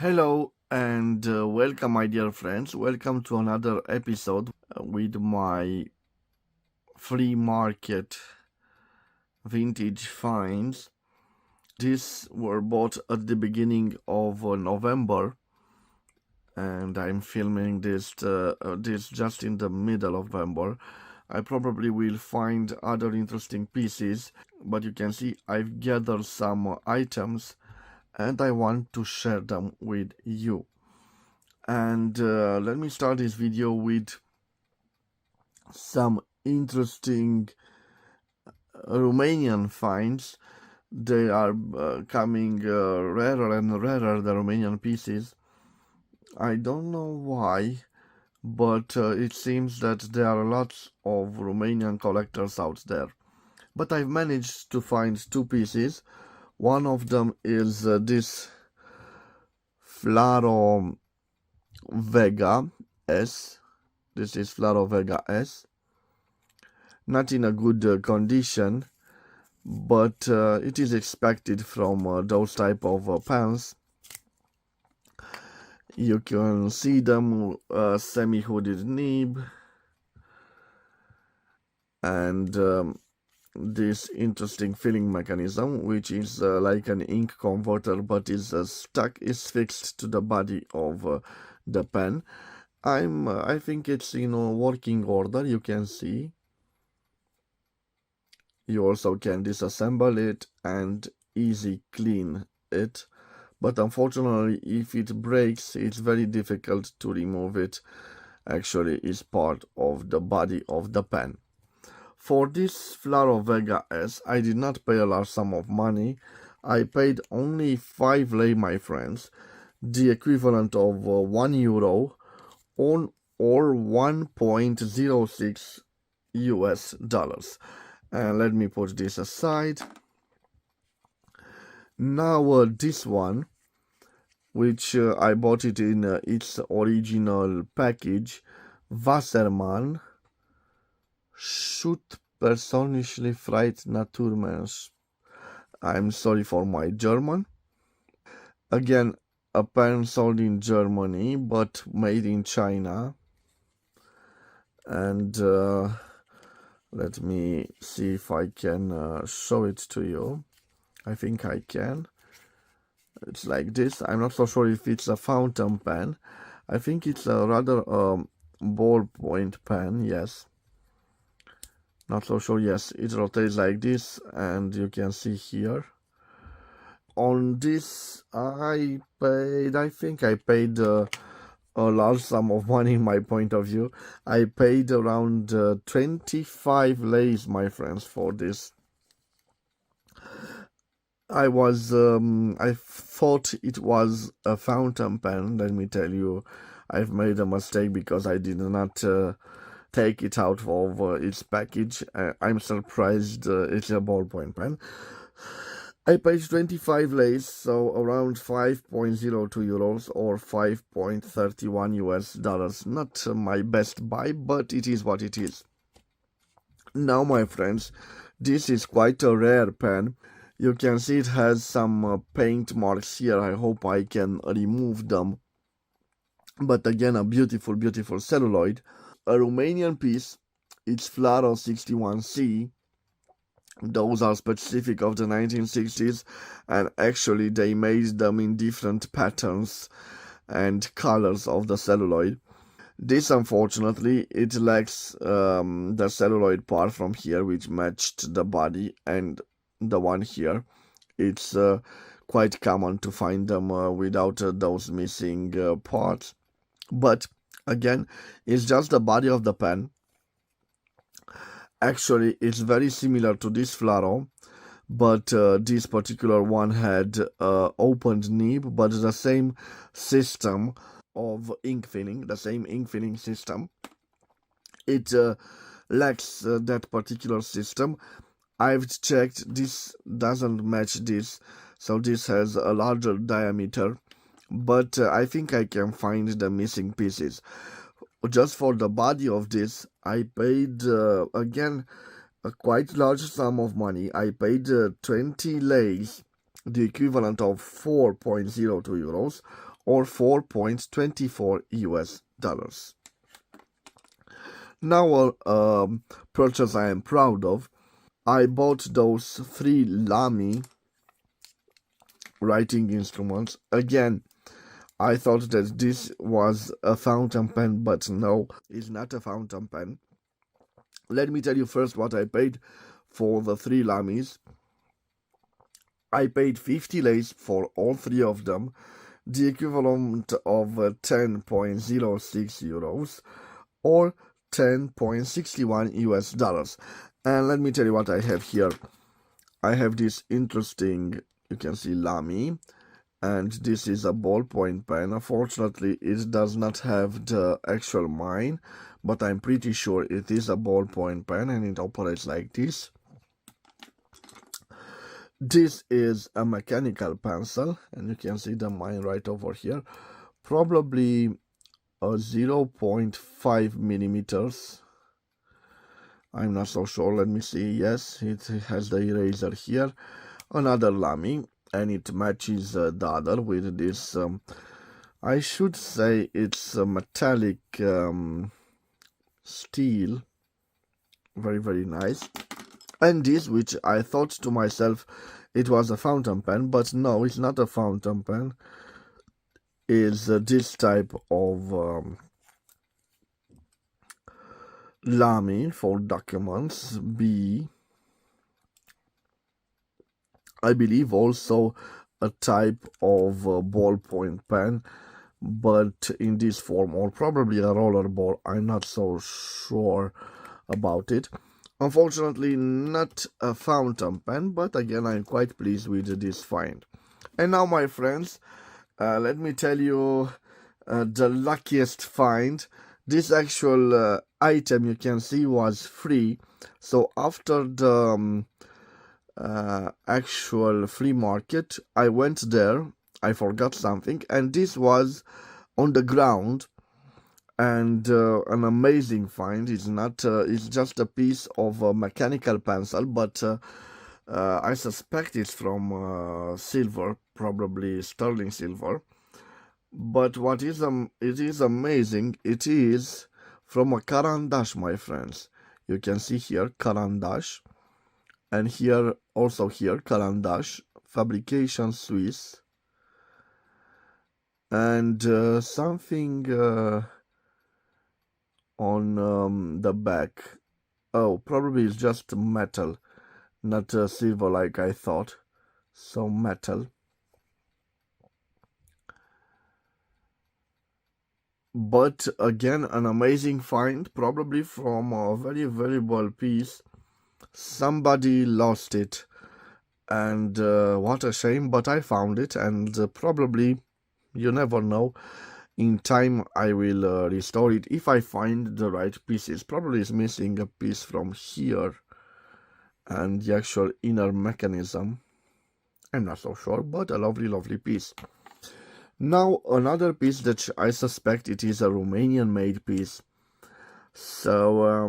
Hello and welcome, my dear friends. Welcome to another episode with my flea market vintage finds. These were bought at the beginning of November, and I'm filming this just in the middle of November. I probably will find other interesting pieces, but you can see I've gathered some items and I want to share them with you. And let me start this video with some interesting Romanian finds. They are coming rarer and rarer, the Romanian pieces. I don't know why, but it seems that there are lots of Romanian collectors out there. But I've managed to find two pieces. One of them is this Flaro Vega S. This is Flaro Vega S. Not in a good condition, but it is expected from those type of pens. You can see them semi-hooded nib and this interesting filling mechanism, which is like an ink converter, but is fixed to the body of the pen. I think it's in a working order. You can see. You also can disassemble it and easy clean it, but unfortunately if it breaks it's very difficult to remove it. Actually it's part of the body of the pen. For this Flaro Vega S I did not pay a large sum of money. I paid only 5 lei, my friends, the equivalent of €1 or 1.06 US dollars. And let me put this aside. Now this one, which I bought it in its original package, Wassermann, Shoot persönlich freit Naturmensch. I'm sorry for my German. Again, a pen sold in Germany, but made in China. And let me see if I can show it to you. I think I can. It's like this. I'm not so sure if it's a fountain pen. I think it's a rather ballpoint pen, yes. Not so sure, yes. It rotates like this, and you can see here. On this, I think I paid a large sum of money in my point of view. I paid around 25 leis, my friends, for this. I thought it was a fountain pen. Let me tell you, I've made a mistake because I did not take it out of its package. I'm surprised it's a ballpoint pen. I paid 25 leis, so around 5.02 euros or 5.31 US dollars. Not my best buy, but it is what it is. Now, my friends, this is quite a rare pen. You can see it has some paint marks here. I hope I can remove them. But again, a beautiful, beautiful celluloid. A Romanian piece. It's Flaro 61C. Those are specific of the 1960s. And actually, they made them in different patterns and colors of the celluloid. This, unfortunately, it lacks the celluloid part from here, which matched the body, and the one here. It's quite common to find them without those missing parts. But again, it's just the body of the pen. Actually, it's very similar to this Flaro, but this particular one had opened nib, but the same system of ink filling, the same ink filling system. It lacks that particular system. I've checked, this doesn't match this, so this has a larger diameter, but I think I can find the missing pieces. Just for the body of this, I paid, again, a quite large sum of money. I paid 20 leis, the equivalent of 4.02 euros, or 4.24 US dollars. Now a purchase I am proud of. I bought those 3 Lamy writing instruments. Again, I thought that this was a fountain pen, but no, it's not a fountain pen. Let me tell you first what I paid for the 3 Lamys. I paid 50 lays for all 3 of them, the equivalent of 10.06 euros or 10.61 US dollars. And let me tell you what I have here. I have this interesting, you can see, Lamy, and this is a ballpoint pen. Unfortunately, it does not have the actual mine, but I'm pretty sure it is a ballpoint pen and it operates like this. This is a mechanical pencil, and you can see the mine right over here. Probably a 0.5 millimeters. I'm not so sure. Let me see. Yes, it has the eraser here. Another Lamy, and it matches the other with this. I should say it's a metallic steel. Very, very nice. And this, which I thought to myself it was a fountain pen, but no, it's not a fountain pen. Is this type of Lamy for documents. B, I believe also a type of ballpoint pen, but in this form, or probably a roller ball. I'm not so sure about it. Unfortunately, not a fountain pen, but again, I'm quite pleased with this find. And now, my friends, let me tell you the luckiest find. This actual item, you can see, was free. So after the actual flea market, I went there, I forgot something, and this was on the ground. And an amazing find. It's not. It's just a piece of a mechanical pencil, but I suspect it's from silver, probably sterling silver. But what is it is amazing. It is from a Caran, my friends. You can see here Caran, and here also here Caran, fabrication Swiss, and something. On the back. Oh, probably it's just metal, not silver like I thought. So metal. But again, an amazing find, probably from a very valuable piece. Somebody lost it, and what a shame, but I found it, and probably, you never know, in time I will restore it if I find the right pieces. Probably is missing a piece from here and the actual inner mechanism. I'm not so sure, but a lovely piece. Now another piece that I suspect it is a Romanian made piece. So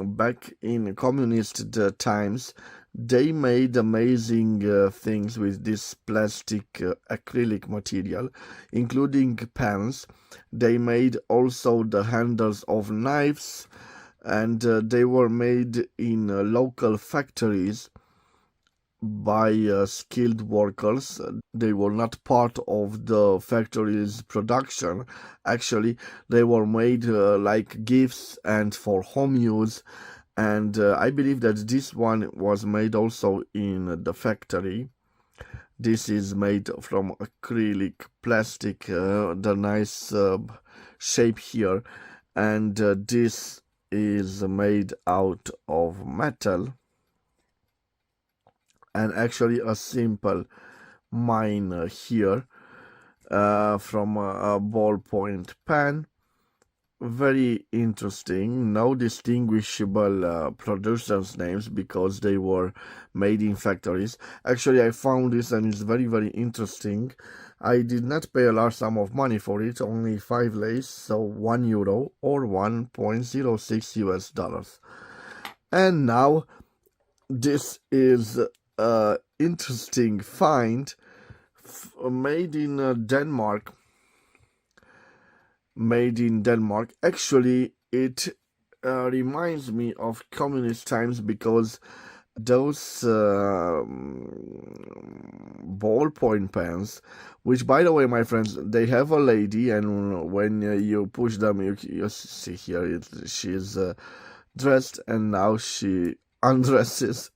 back in communist times, they made amazing things with this plastic acrylic material, including pens. They made also the handles of knives, and they were made in local factories by skilled workers. They were not part of the factory's production. Actually, they were made like gifts and for home use. And I believe that this one was made also in the factory. This is made from acrylic plastic, the nice shape here. And this is made out of metal. And actually a simple mine here from a ballpoint pen. Very interesting. No distinguishable producers' names because they were made in factories. Actually, I found this and it's very interesting. I did not pay a large sum of money for it, only 5 lays, so €1 or 1.06 US dollars. And now this is interesting find made in Denmark. made in Denmark. Actually, it reminds me of communist times because those ballpoint pens, which by the way, my friends, they have a lady, and when you push them, you see here she's dressed, and now she undresses.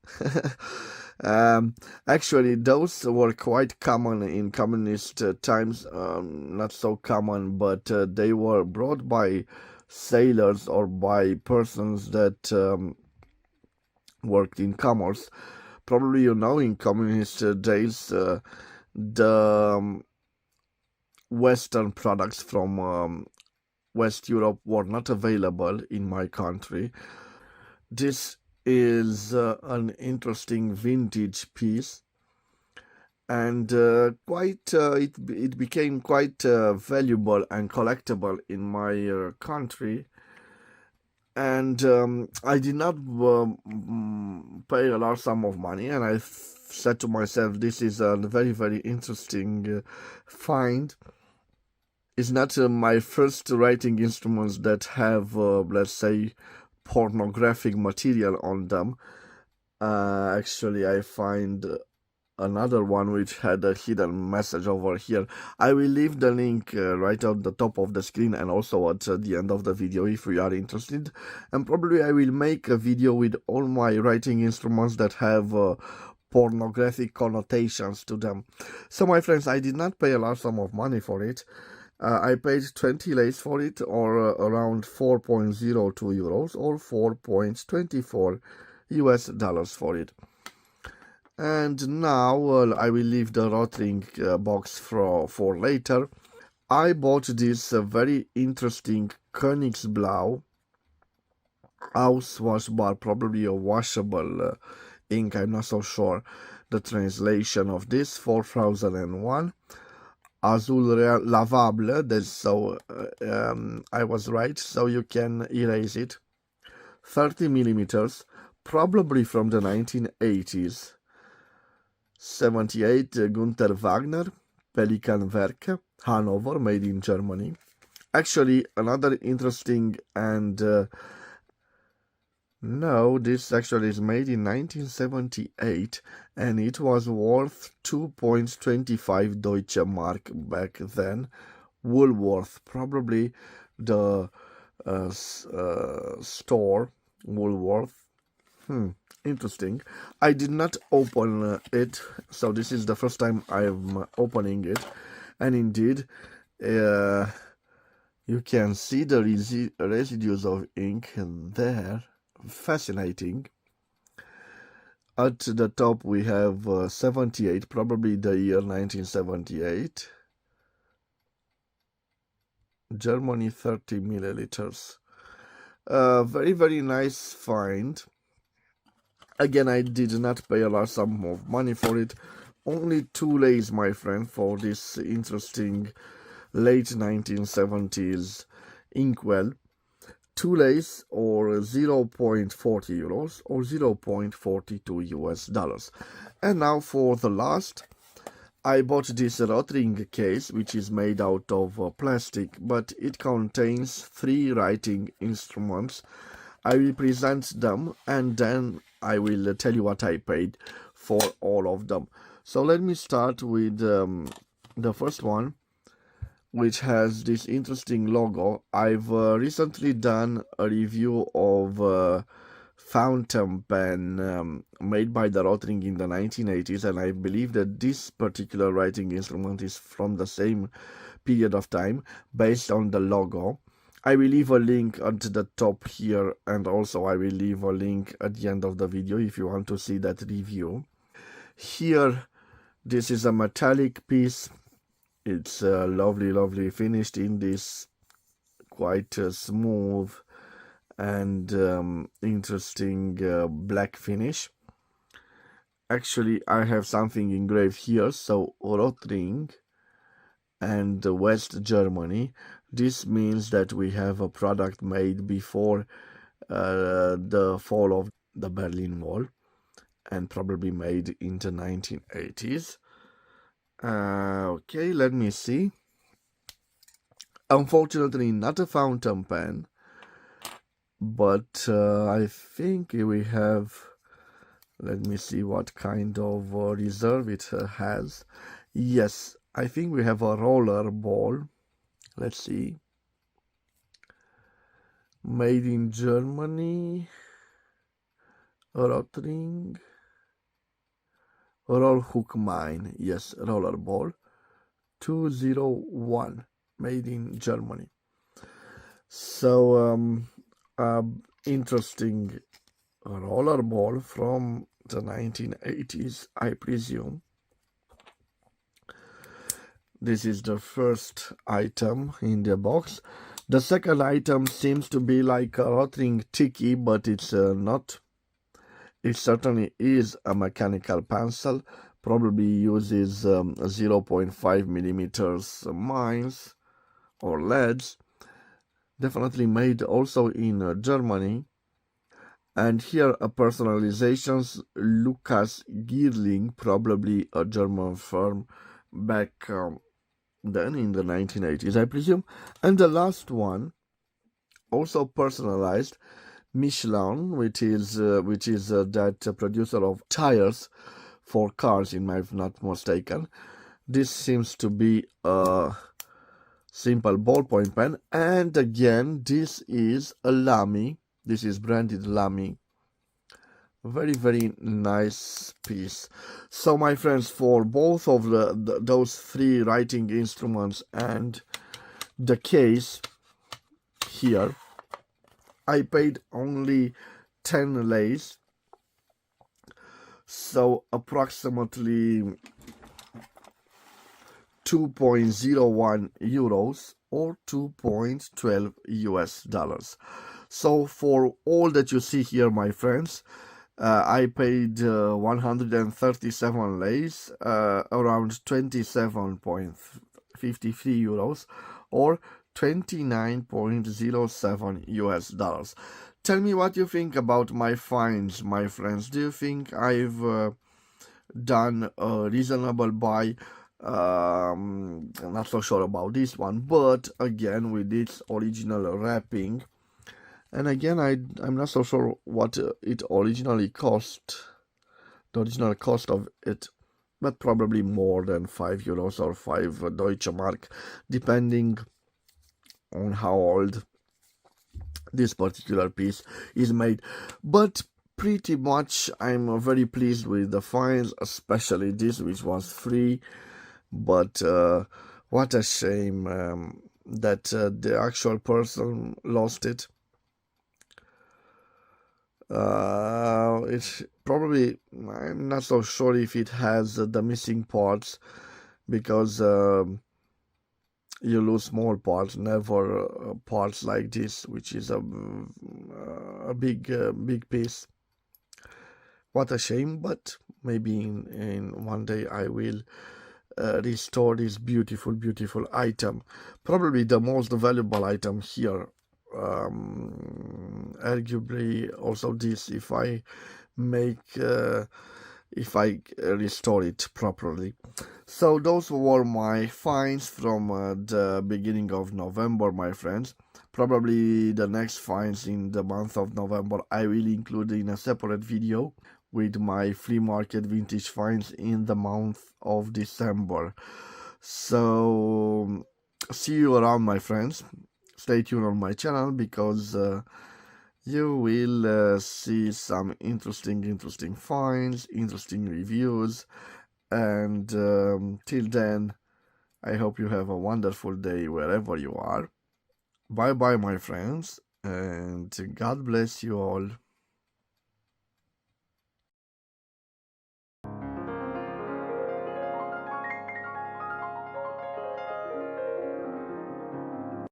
Actually, those were quite common in communist times. Not so common, but they were brought by sailors or by persons that worked in commerce. Probably you know, in communist days, the Western products from West Europe were not available in my country. This is an interesting vintage piece, and it became quite valuable and collectible in my country. And I did not pay a large sum of money, and I said to myself, this is a very, very interesting find. It's not my first writing instruments that have, let's say, pornographic material on them. Actually, I find another one which had a hidden message over here. I will leave the link right at the top of the screen and also at the end of the video if you are interested. And probably I will make a video with all my writing instruments that have pornographic connotations to them. So my friends, I did not pay a large sum of money for it. I paid 20 lays for it, or around 4.02 euros, or 4.24 US dollars for it. And now I will leave the Rotring box for later. I bought this very interesting Königsblau Auswaschbar, probably a washable ink, I'm not so sure the translation of this, 4001. Azul lavable, that's so I was right, so you can erase it. 30 millimeters, probably from the 1980s. 78 Gunther Wagner, Pelikan Werke, Hanover, made in Germany. Actually, another interesting and no, this actually is made in 1978, and it was worth 2.25 Deutsche Mark back then. Woolworth, probably the store, Woolworth. Interesting. I did not open it, so this is the first time I'm opening it, and indeed, you can see the residues of ink there. Fascinating. At the top we have 78, probably the year 1978. Germany, 30 milliliters. Very, very nice find. Again, I did not pay a large sum of money for it. Only 2 lays, my friend, for this interesting late 1970s Inkwell. 2 lays, or 0.40 euros, or 0.42 US dollars. And now for the last, I bought this Rotring case, which is made out of plastic, but it contains 3 writing instruments. I will present them, and then I will tell you what I paid for all of them. So let me start with the first one, which has this interesting logo. I've recently done a review of fountain pen made by the Rotring in the 1980s, and I believe that this particular writing instrument is from the same period of time, based on the logo. I will leave a link at the top here, and also I will leave a link at the end of the video if you want to see that review. Here, this is a metallic piece. It's lovely, lovely finished in this quite smooth and interesting black finish. Actually, I have something engraved here, so Rotring and West Germany. This means that we have a product made before the fall of the Berlin Wall, and probably made in the 1980s. Okay, let me see. Unfortunately, not a fountain pen, but I think we have, let me see what kind of reserve it has. Yes, I think we have a roller ball. Let's see. Made in Germany. Rotring. Roll hook mine. Yes, roller ball. 201. Made in Germany. So, interesting roller ball from the 1980s, I presume. This is the first item in the box. The second item seems to be like a Rotring Tiki, but it's not. It certainly is a mechanical pencil. Probably uses 0.5 millimeters mines or leads. Definitely made also in Germany. And here a personalizations, Lucas Gierling, probably a German firm back then in the 1980s, I presume. And the last one, also personalized, Michelin, which is that producer of tires for cars, if I'm not mistaken. This seems to be a simple ballpoint pen, and again, this is a Lamy. This is branded Lamy. Very, very nice piece. So, my friends, for both of those three writing instruments and the case here, I paid only 10 leis, so approximately 2.01 euros or 2.12 US dollars. So for all that you see here, my friends, I paid 137 leis, around 27.53 euros or 29.07 US dollars. Tell me what you think about my finds, my friends. Do you think I've done a reasonable buy? I'm not so sure about this one, but again, with its original wrapping, and again, I'm not so sure what it originally cost, the original cost of it, but probably more than 5 euros or 5 Deutsche Mark, depending on how old this particular piece is made. But pretty much I'm very pleased with the finds, especially this, which was free. But what a shame that the actual person lost it. It's probably, I'm not so sure if it has the missing parts, because you lose small parts, never parts like this, which is a big piece. What a shame, but maybe in one day I will restore this beautiful item, probably the most valuable item here. Arguably also this, if I restore it properly. So those were my finds from the beginning of November, my friends. Probably the next finds in the month of November I will include in a separate video with my flea market vintage finds in the month of December. So see you around, my friends. Stay tuned on my channel, because you will see some interesting finds, interesting reviews, and till then, I hope you have a wonderful day wherever you are. Bye bye, my friends, and God bless you all.